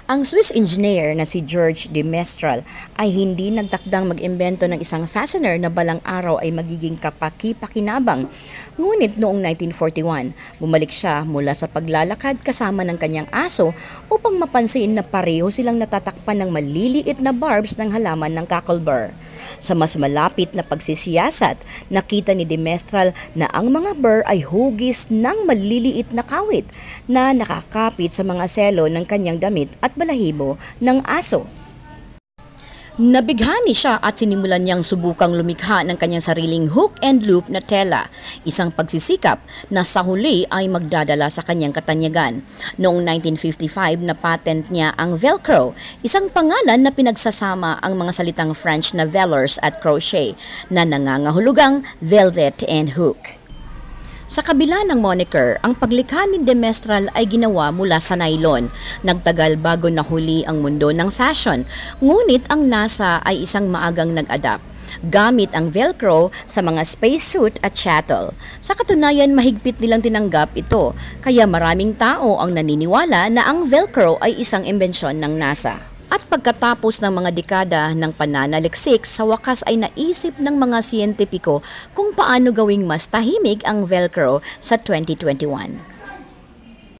Ang Swiss engineer na si George de Mestral ay hindi nagtakdang mag-imbento ng isang fastener na balang araw ay magiging kapaki-pakinabang. Ngunit noong 1941, bumalik siya mula sa paglalakad kasama ng kanyang aso upang mapansin na pareho silang natatakpan ng maliliit na barbs ng halaman ng cocklebur. Sa mas malapit na pagsisiyasat, nakita ni de Mestral na ang mga burr ay hugis ng maliliit na kawit na nakakapit sa mga selo ng kanyang damit at balahibo ng aso. Nabighani siya at sinimulan niyang subukang lumikha ng kanyang sariling hook and loop na tela, isang pagsisikap na sa huli ay magdadala sa kanyang katanyagan. Noong 1955 na patent niya ang Velcro, isang pangalan na pinagsasama ang mga salitang French na velours at crochet na nangangahulugang velvet and hook. Sa kabila ng moniker, ang paglikha ni de Mestral ay ginawa mula sa nylon. Nagtagal bago nahuli ang mundo ng fashion, ngunit ang NASA ay isang maagang nag-adapt gamit ang Velcro sa mga spacesuit at shuttle. Sa katunayan, mahigpit nilang tinanggap ito, kaya maraming tao ang naniniwala na ang Velcro ay isang imbensyon ng NASA. At pagkatapos ng mga dekada ng pananaliksik, sa wakas ay naisip ng mga siyentipiko kung paano gawing mas tahimik ang Velcro sa 2021.